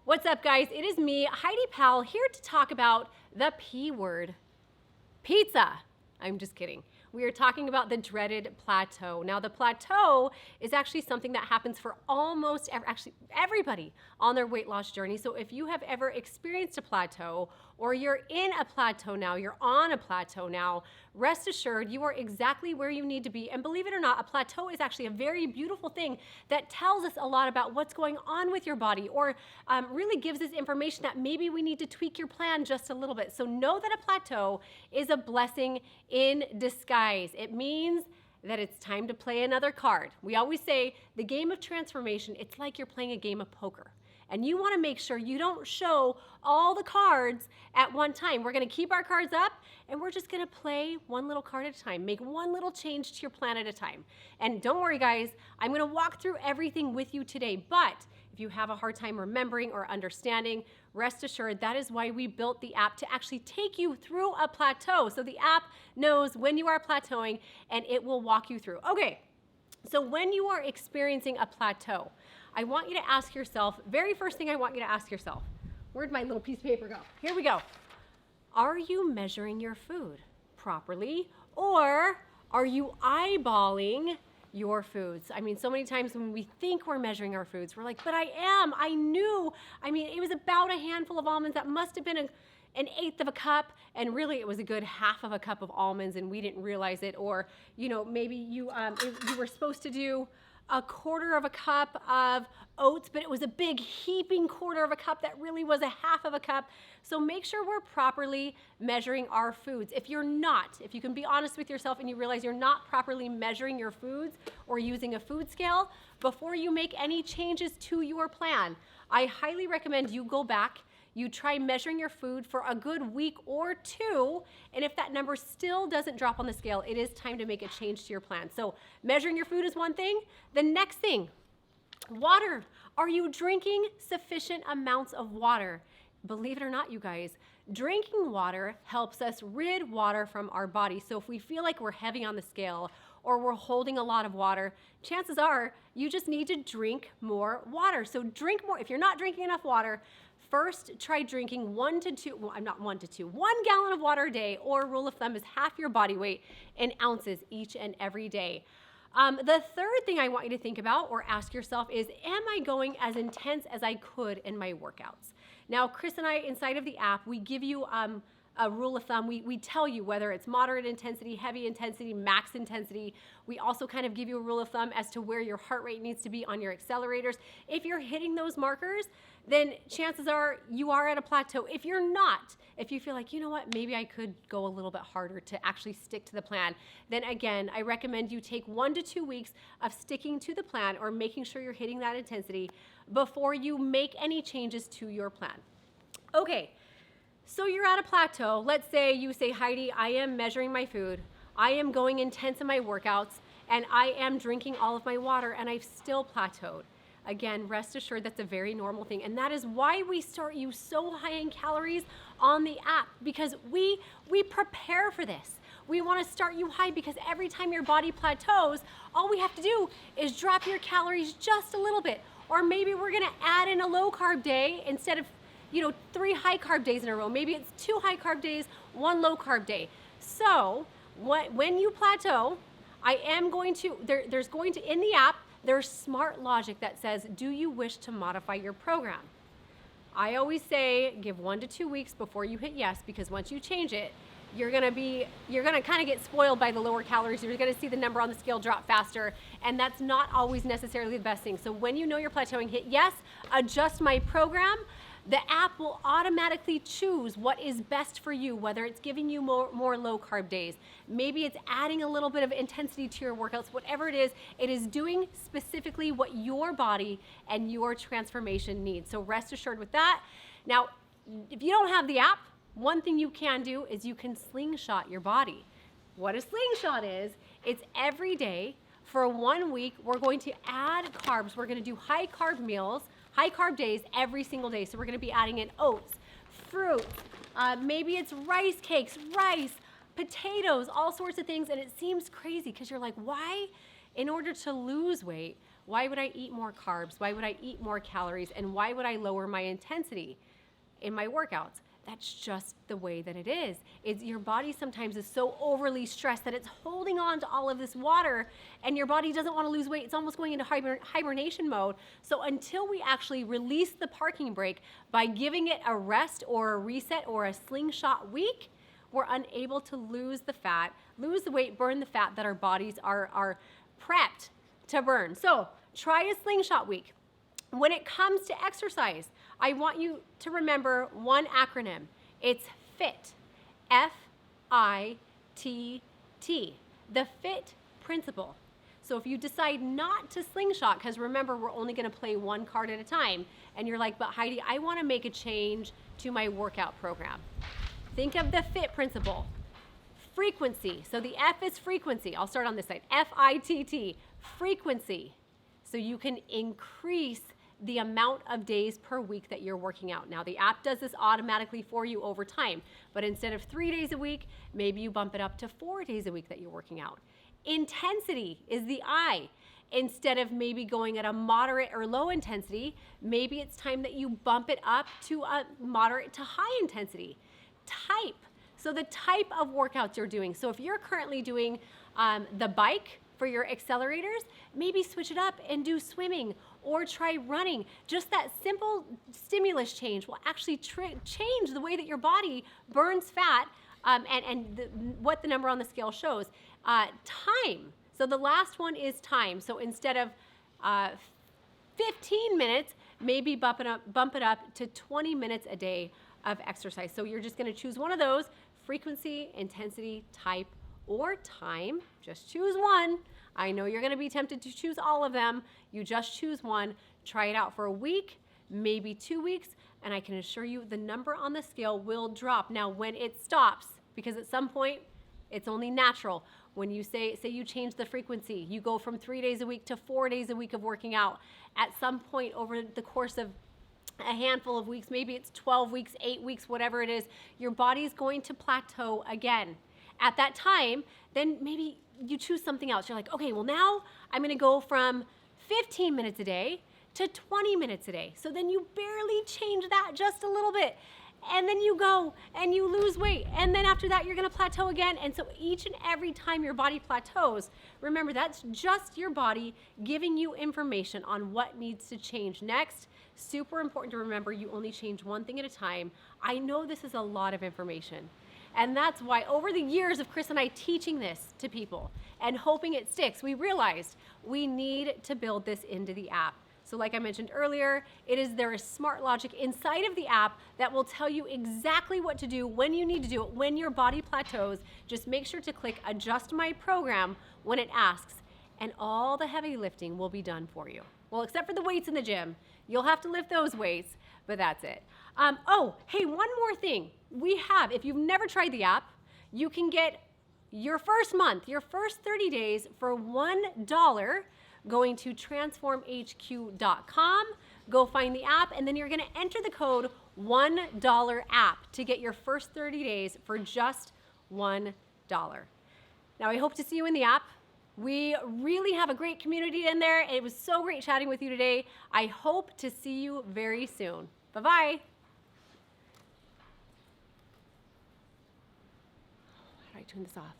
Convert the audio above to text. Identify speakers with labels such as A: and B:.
A: What's up, guys? It is me, Heidi Powell, here to talk about the P word, pizza. I'm just kidding. We are talking about the dreaded plateau. Now, the plateau is actually something that happens for almost everybody on their weight loss journey. So if you have ever experienced a plateau, or you're in a plateau now, you're on a plateau now, rest assured you are exactly where you need to be. And believe it or not, a plateau is actually a very beautiful thing that tells us a lot about what's going on with your body, or really gives us information that maybe we need to tweak your plan just a little bit. So know that a plateau is a blessing in disguise. It means that it's time to play another card. We always say the game of transformation, it's like you're playing a game of poker. And you want to make sure you don't show all the cards at one time. We're going to keep our cards up, and we're just going to play one little card at a time. Make one little change to your plan at a time. And don't worry, guys, I'm going to walk through everything with you today. But if you have a hard time remembering or understanding, rest assured that is why we built the app to actually take you through a plateau. So the app knows when you are plateauing, and it will walk you through. Okay, so when you are experiencing a plateau, I want you to ask yourself, very first thing I want you to ask yourself, where'd my little piece of paper go? Here we go. Are you measuring your food properly, or are you eyeballing your foods? I mean, so many times when we think we're measuring our foods, we're like, but I knew. I mean, it was about a handful of almonds. That must have been an eighth of a cup, and really it was a good half of a cup of almonds, and we didn't realize it. Or, you know, maybe you were supposed to do a quarter of a cup of oats, but it was a big heaping quarter of a cup that really was a half of a cup. So make sure we're properly measuring our foods. If you can be honest with yourself and you realize you're not properly measuring your foods or using a food scale, before you make any changes to your plan, I highly recommend you go back. You try measuring your food for a good week or two, and if that number still doesn't drop on the scale, it is time to make a change to your plan. So measuring your food is one thing. The next thing, water. Are you drinking sufficient amounts of water? Believe it or not, you guys, drinking water helps us rid water from our body. So if we feel like we're heavy on the scale or we're holding a lot of water, chances are you just need to drink more water. So drink more. If you're not drinking enough water, first, try drinking 1 gallon of water a day, or rule of thumb is half your body weight in ounces each and every day. The third thing I want you to think about or ask yourself is, am I going as intense as I could in my workouts? Now, Chris and I, inside of the app, we give you a rule of thumb. We tell you whether it's moderate intensity, heavy intensity, max intensity. We also kind of give you a rule of thumb as to where your heart rate needs to be on your accelerators. If you're hitting those markers, then chances are you are at a plateau. If you're not, if you feel like, you know what, maybe I could go a little bit harder to actually stick to the plan, then again, I recommend you take 1 to 2 weeks of sticking to the plan or making sure you're hitting that intensity before you make any changes to your plan. Okay. So you're at a plateau. Let's say you say, Heidi, I am measuring my food. I am going intense in my workouts, and I am drinking all of my water, and I've still plateaued. Again, rest assured that's a very normal thing. And that is why we start you so high in calories on the app, because we prepare for this. We want to start you high because every time your body plateaus, all we have to do is drop your calories just a little bit. Or maybe we're going to add in a low carb day instead of 3 high carb days in a row. Maybe it's 2 high carb days, 1 low carb day. So when you plateau, there's going to, in the app, there's smart logic that says, do you wish to modify your program? I always say, give 1 to 2 weeks before you hit yes, because once you change it, you're gonna kind of get spoiled by the lower calories. You're gonna see the number on the scale drop faster, and that's not always necessarily the best thing. So when you know you're plateauing, hit yes, adjust my program. The app will automatically choose what is best for you, whether it's giving you more low carb days. Maybe it's adding a little bit of intensity to your workouts. Whatever it is doing specifically what your body and your transformation needs. So rest assured with that. Now, if you don't have the app, one thing you can do is you can slingshot your body. What a slingshot is, it's every day for 1 week, we're going to add carbs. We're going to do high carb meals, high carb days every single day. So we're going to be adding in oats, fruit, maybe it's rice cakes, rice, potatoes, all sorts of things. And it seems crazy because you're like, why, in order to lose weight, Why would I eat more carbs? Why would I eat more calories? And why would I lower my intensity in my workouts? That's just the way that it is. It's your body sometimes is so overly stressed that it's holding on to all of this water, and your body doesn't want to lose weight. It's almost going into hibernation mode. So until we actually release the parking brake by giving it a rest or a reset or a slingshot week, we're unable to lose the fat, lose the weight, burn the fat that our bodies are prepped to burn. So try a slingshot week. When it comes to exercise, I want you to remember one acronym. It's FIT, F-I-T-T, the FIT principle. So if you decide not to slingshot, because remember, we're only gonna play one card at a time, and you're like, but Heidi, I wanna make a change to my workout program. Think of the FIT principle. Frequency, so the F is frequency. I'll start on this side, F-I-T-T, frequency. So you can increase the amount of days per week that you're working out. Now the app does this automatically for you over time, but instead of 3 days a week, maybe you bump it up to 4 days a week that you're working out. Intensity is the I. Instead of maybe going at a moderate or low intensity, maybe it's time that you bump it up to a moderate to high intensity. Type, so the type of workouts you're doing. So if you're currently doing the bike for your accelerators, maybe switch it up and do swimming or try running. Just that simple stimulus change will actually change the way that your body burns fat what the number on the scale shows. Time. So the last one is time. So instead of 15 minutes, maybe bump it up to 20 minutes a day of exercise. So you're just gonna choose one of those: frequency, intensity, type, or time. Just choose one. I know you're gonna be tempted to choose all of them. You just choose one. Try it out for a week, maybe 2 weeks, and I can assure you the number on the scale will drop. Now, when it stops, because at some point, it's only natural. When you say you change the frequency, you go from 3 days a week to 4 days a week of working out. At some point over the course of a handful of weeks, maybe it's 12 weeks, 8 weeks, whatever it is, your body's going to plateau again. At that time, then maybe you choose something else. You're like, okay, well now I'm gonna go from 15 minutes a day to 20 minutes a day. So then you barely change that just a little bit. And then you go and you lose weight. And then after that, you're gonna plateau again. And so each and every time your body plateaus, remember, that's just your body giving you information on what needs to change next. Super important to remember, you only change one thing at a time. I know this is a lot of information. And that's why over the years of Chris and I teaching this to people and hoping it sticks, we realized we need to build this into the app. So like I mentioned earlier, there is smart logic inside of the app that will tell you exactly what to do, when you need to do it, when your body plateaus. Just make sure to click adjust my program when it asks, and all the heavy lifting will be done for you. Well, except for the weights in the gym. You'll have to lift those weights, but that's it. Oh, hey, one more thing. If you've never tried the app, you can get your first month, your first 30 days for $1 going to TransformHQ.com. Go find the app, and then you're gonna enter the code $1app to get your first 30 days for just $1. Now, I hope to see you in the app. We really have a great community in there. It was so great chatting with you today. I hope to see you very soon. Bye-bye. How do I turn this off?